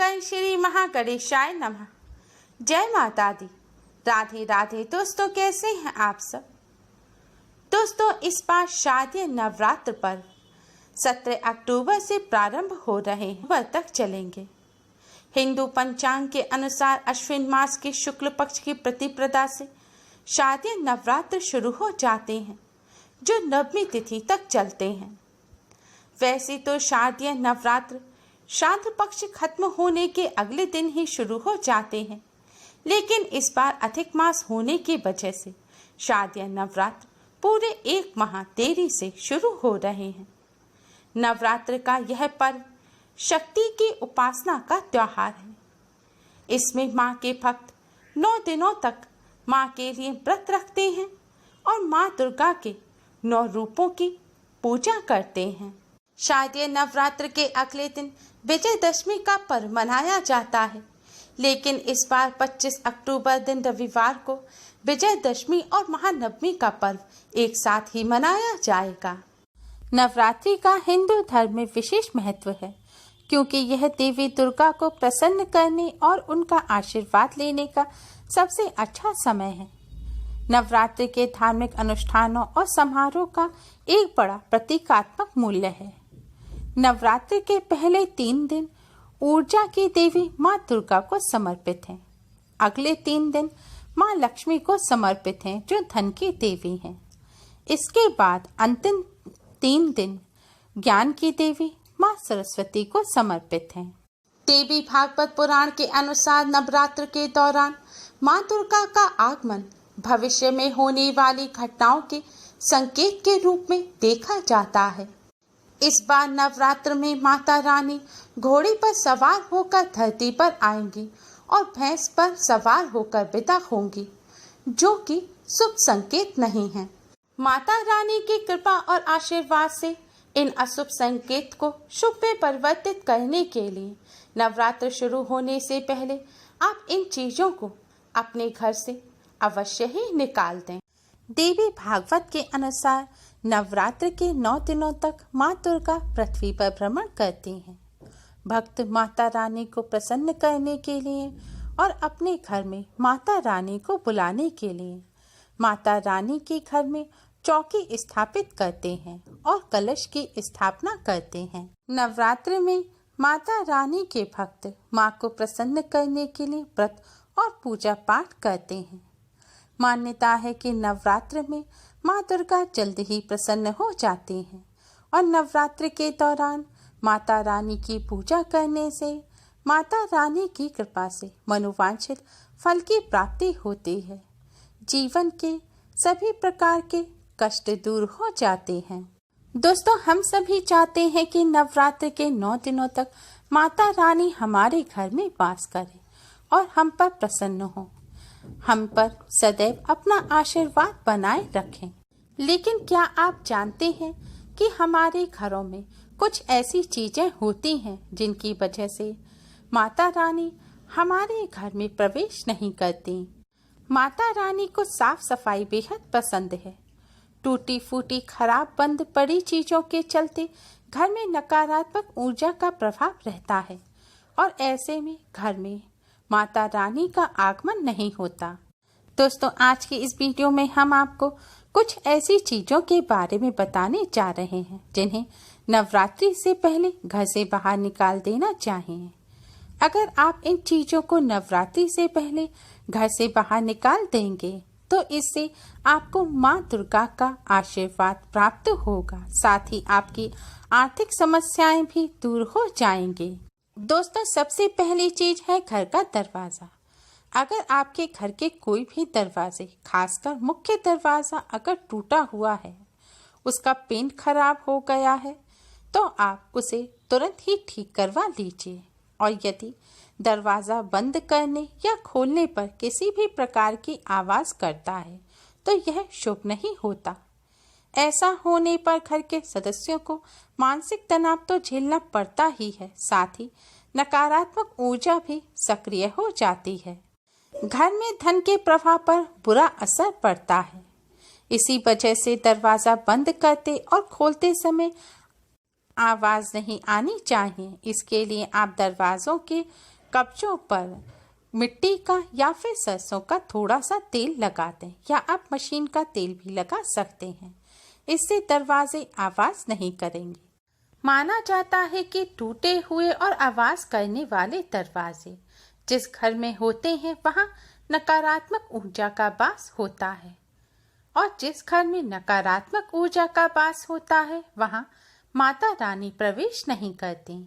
मंगल श्री महागणेशाय नमः। जय माता दी। राधे राधे। दोस्तों, कैसे हैं आप सब? दोस्तों, इस बार शारदीय नवरात्र पर्व 17 अक्टूबर से प्रारंभ हो रहे हैं, वह तक चलेंगे। हिंदू पंचांग के अनुसार अश्विन मास के शुक्ल पक्ष की प्रतिपदा से शारदीय नवरात्र शुरू हो जाते हैं, जो नवमी तिथि तक चलते हैं। वैसे तो शारदीय नवरात्र श्राद्ध पक्ष खत्म होने के अगले दिन ही शुरू हो जाते हैं, लेकिन इस बार अधिक मास होने की वजह से शारदीय नवरात्र पूरे एक माह देरी से शुरू हो रहे हैं। नवरात्र का यह पर्व शक्ति की उपासना का त्योहार है। इसमें माँ के भक्त 9 दिनों तक माँ के लिए व्रत रखते हैं और माँ दुर्गा के 9 रूपों की पूजा करते हैं। शारदीय नवरात्र के अगले दिन विजयदशमी का पर्व मनाया जाता है, लेकिन इस बार 25 अक्टूबर दिन रविवार को विजयदशमी और महानवमी का पर्व एक साथ ही मनाया जाएगा। नवरात्रि का हिंदू धर्म में विशेष महत्व है, क्योंकि यह देवी दुर्गा को प्रसन्न करने और उनका आशीर्वाद लेने का सबसे अच्छा समय है। नवरात्रि के धार्मिक अनुष्ठानों और समारोह का एक बड़ा प्रतीकात्मक मूल्य है। नवरात्रि के पहले 3 दिन ऊर्जा की देवी माँ दुर्गा को समर्पित हैं। अगले 3 दिन माँ लक्ष्मी को समर्पित हैं, जो धन की देवी हैं। इसके बाद अंतिम 3 दिन ज्ञान की देवी माँ सरस्वती को समर्पित हैं। देवी भागवत पुराण के अनुसार नवरात्र के दौरान माँ दुर्गा का आगमन भविष्य में होने वाली घटनाओं के संकेत के रूप में देखा जाता है। इस बार नवरात्र में माता रानी घोड़े पर सवार होकर धरती पर आएंगी और भैंस पर सवार होकर विदा होंगी, जो कि शुभ संकेत नहीं है। माता रानी की कृपा और आशीर्वाद से इन अशुभ संकेत को शुभ में परिवर्तित करने के लिए नवरात्र शुरू होने से पहले आप इन चीजों को अपने घर से अवश्य ही निकाल दें। देवी भागवत के अनुसार नवरात्र के 9 दिनों तक माँ दुर्गा पृथ्वी पर भ्रमण करती हैं। भक्त माता रानी को प्रसन्न करने के लिए और अपने घर में माता रानी को बुलाने के लिए माता रानी के घर में चौकी स्थापित करते हैं और कलश की स्थापना करते हैं। नवरात्र में माता रानी के भक्त माँ को प्रसन्न करने के लिए व्रत और पूजा पाठ करते हैं। मान्यता है कि नवरात्र में माँ दुर्गा जल्द ही प्रसन्न हो जाती हैं और नवरात्र के दौरान माता रानी की पूजा करने से माता रानी की कृपा से मनोवांछित फल की प्राप्ति होती है। जीवन के सभी प्रकार के कष्ट दूर हो जाते हैं। दोस्तों, हम सभी चाहते हैं कि नवरात्र के 9 दिनों तक माता रानी हमारे घर में वास करे और हम पर प्रसन्न हो, हम पर सदैव अपना आशीर्वाद बनाए रखें। लेकिन क्या आप जानते हैं कि हमारे घरों में कुछ ऐसी चीजें होती हैं जिनकी वजह से माता रानी हमारे घर में प्रवेश नहीं करती। माता रानी को साफ सफाई बेहद पसंद है। टूटी फूटी खराब बंद पड़ी चीजों के चलते घर में नकारात्मक ऊर्जा का प्रभाव रहता है और ऐसे में घर में माता रानी का आगमन नहीं होता। दोस्तों, आज की इस वीडियो में हम आपको कुछ ऐसी चीजों के बारे में बताने जा रहे हैं जिन्हें नवरात्रि से पहले घर से बाहर निकाल देना चाहिए। अगर आप इन चीजों को नवरात्रि से पहले घर से बाहर निकाल देंगे तो इससे आपको माँ दुर्गा का आशीर्वाद प्राप्त होगा, साथ ही आपकी आर्थिक समस्याएं भी दूर हो जाएंगी। दोस्तों, सबसे पहली चीज है घर का दरवाजा। अगर आपके घर के कोई भी दरवाजे, खासकर मुख्य दरवाजा अगर टूटा हुआ है, उसका पेंट खराब हो गया है, तो आप उसे तुरंत ही ठीक करवा लीजिए। और यदि दरवाजा बंद करने या खोलने पर किसी भी प्रकार की आवाज करता है तो यह शुभ नहीं होता। ऐसा होने पर घर के सदस्यों को मानसिक तनाव तो झेलना पड़ता ही है, साथ ही नकारात्मक ऊर्जा भी सक्रिय हो जाती है। घर में धन के प्रवाह पर बुरा असर पड़ता है। इसी वजह से दरवाजा बंद करते और खोलते समय आवाज़ नहीं आनी चाहिए। इसके लिए आप दरवाज़ों के कब्जों पर मिट्टी का या फिर सरसों का थोड़ा सा तेल लगा दें, या आप मशीन का तेल भी लगा सकते हैं। इससे दरवाजे आवाज़ नहीं करेंगे। माना जाता है कि टूटे हुए और आवाज़ करने वाले दरवाजे जिस घर में होते हैं वहाँ नकारात्मक ऊर्जा का वास होता है, और जिस घर में नकारात्मक ऊर्जा का वास होता है वहाँ माता रानी प्रवेश नहीं करती।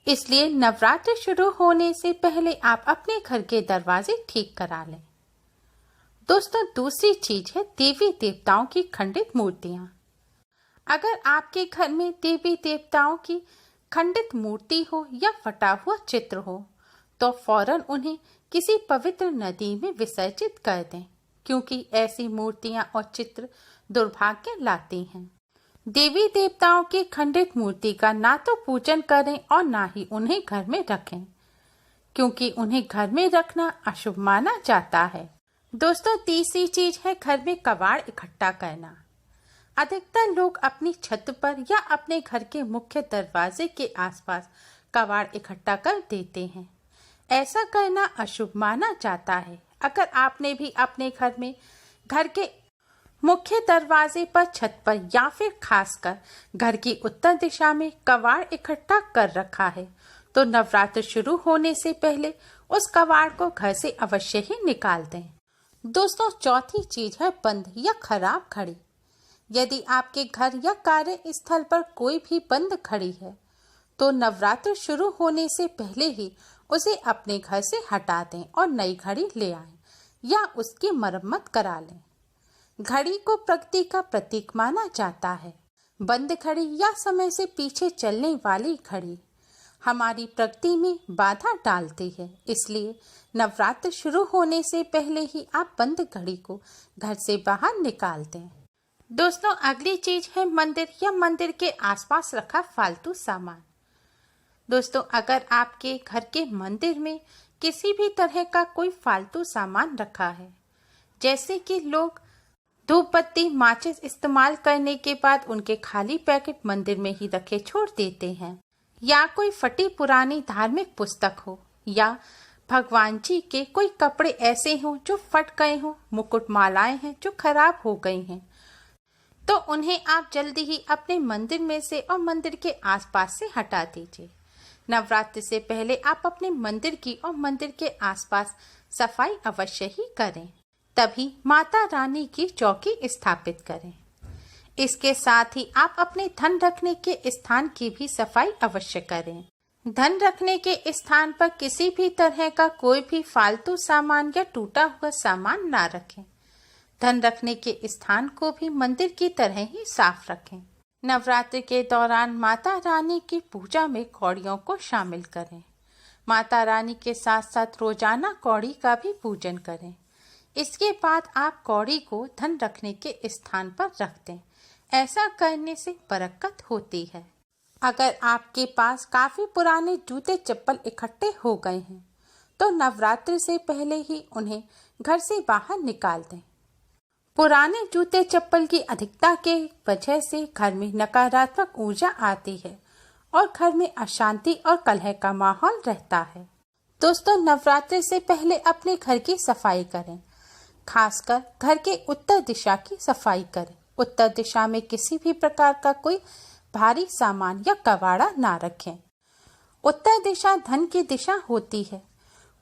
इसलिए नवरात्र शुरू होने से पहले आप अपने घर के दरवाजे ठीक करा लें। दोस्तों, दूसरी चीज है देवी देवताओं की खंडित मूर्तियां। अगर आपके घर में देवी देवताओं की खंडित मूर्ति हो या फटा हुआ चित्र हो तो फौरन उन्हें किसी पवित्र नदी में विसर्जित कर दें, क्योंकि ऐसी मूर्तियां और चित्र दुर्भाग्य लाती हैं। देवी देवताओं की खंडित मूर्ति का ना तो पूजन करें और ना ही उन्हें घर में रखें, क्योंकि उन्हें घर में रखना अशुभ माना जाता है। दोस्तों, तीसरी चीज है घर में कबाड़ इकट्ठा करना। अधिकतर लोग अपनी छत पर या अपने घर के मुख्य दरवाजे के आसपास कबाड़ इकट्ठा कर देते हैं। ऐसा करना अशुभ माना जाता है। अगर आपने भी अपने घर में घर के मुख्य दरवाजे पर, छत पर या फिर खासकर घर की उत्तर दिशा में कबाड़ इकट्ठा कर रखा है तो नवरात्र शुरू होने से पहले उस कबाड़ को घर से अवश्य ही निकाल दें। दोस्तों, चौथी चीज है बंद या खराब घड़ी। यदि आपके घर या कार्य स्थल पर कोई भी बंद घड़ी है तो नवरात्र शुरू होने से पहले ही उसे अपने घर से हटा दें और नई घड़ी ले आएं या उसकी मरम्मत करा लें। घड़ी को प्रकृति का प्रतीक माना जाता है। बंद घड़ी या समय से पीछे चलने वाली घड़ी हमारी प्रकृति में बाधा डालती है। इसलिए नवरात्र शुरू होने से पहले ही आप बंद घड़ी को घर से बाहर निकाल दें। दोस्तों, अगली चीज है मंदिर या मंदिर के आसपास रखा फालतू सामान। दोस्तों, अगर आपके घर के मंदिर में किसी भी तरह का कोई फालतू सामान रखा है, जैसे कि लोग धूप बत्ती माचिस इस्तेमाल करने के बाद उनके खाली पैकेट मंदिर में ही रखे छोड़ देते हैं, या कोई फटी पुरानी धार्मिक पुस्तक हो, या भगवान जी के कोई कपड़े ऐसे हों जो फट गए हों, मुकुट मालाएं हैं जो खराब हो गई हैं, तो उन्हें आप जल्दी ही अपने मंदिर में से और मंदिर के आसपास से हटा दीजिए। नवरात्र से पहले आप अपने मंदिर की और मंदिर के आसपास सफाई अवश्य ही करें, तभी माता रानी की चौकी स्थापित करें। इसके साथ ही आप अपने धन रखने के स्थान की भी सफाई अवश्य करें। धन रखने के स्थान पर किसी भी तरह का कोई भी फालतू सामान या टूटा हुआ सामान ना रखें। धन रखने के स्थान को भी मंदिर की तरह ही साफ रखें। नवरात्रि के दौरान माता रानी की पूजा में कौड़ियों को शामिल करें। माता रानी के साथ साथ रोजाना कौड़ी का भी पूजन करें। इसके बाद आप कौड़ी को धन रखने के स्थान पर रख दें। ऐसा करने से बरकत होती है। अगर आपके पास काफी पुराने जूते चप्पल इकट्ठे हो गए हैं तो नवरात्रि से पहले ही उन्हें घर से बाहर निकाल दें। पुराने जूते चप्पल की अधिकता के वजह से घर में नकारात्मक ऊर्जा आती है और घर में अशांति और कलह का माहौल रहता है। दोस्तों, नवरात्रि से पहले अपने घर की सफाई करें। खासकर घर के उत्तर दिशा की सफाई करें। उत्तर दिशा में किसी भी प्रकार का कोई भारी सामान या कबाड़ा ना रखें। उत्तर दिशा धन की दिशा होती है।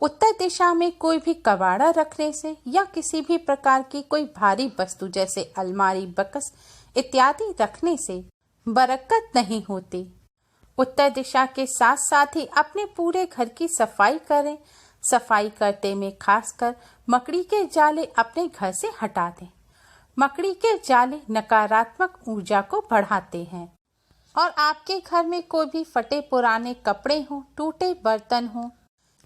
उत्तर दिशा में कोई भी कबाड़ा रखने से या किसी भी प्रकार की कोई भारी वस्तु जैसे अलमारी, बक्स इत्यादि रखने से बरकत नहीं होती। उत्तर दिशा के साथ साथ ही अपने पूरे घर की सफाई करें। सफाई करते में खासकर मकड़ी के जाले अपने घर से हटा दें। मकड़ी के जाले नकारात्मक ऊर्जा को बढ़ाते हैं। और आपके घर में कोई भी फटे पुराने कपड़े हों, टूटे बर्तन हों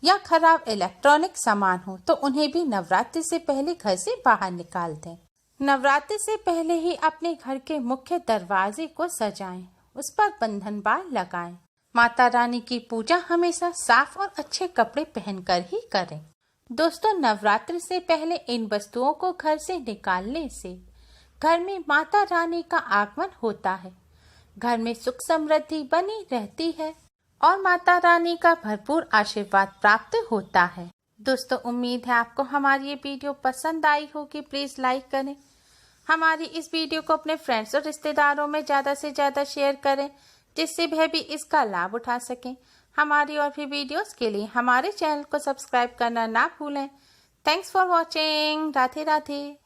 या खराब इलेक्ट्रॉनिक सामान हो तो उन्हें भी नवरात्रि से पहले घर से बाहर निकाल दें। नवरात्रि से पहले ही अपने घर के मुख्य दरवाजे को सजाएं, उस पर बंधन बार लगाएं। माता रानी की पूजा हमेशा साफ और अच्छे कपड़े पहनकर ही करें। दोस्तों, नवरात्रि से पहले इन वस्तुओं को घर से निकालने से घर में माता रानी का आगमन होता है। घर में सुख समृद्धि बनी रहती है और माता रानी का भरपूर आशीर्वाद प्राप्त होता है। दोस्तों, उम्मीद है आपको हमारी ये वीडियो पसंद आई होगी। प्लीज लाइक करें, हमारी इस वीडियो को अपने फ्रेंड्स और रिश्तेदारों में ज़्यादा से ज़्यादा शेयर करें, जिससे वह भी इसका लाभ उठा सकें। हमारी और भी वीडियोस के लिए हमारे चैनल को सब्सक्राइब करना ना भूलें। Thanks for watching. Radhe Radhe.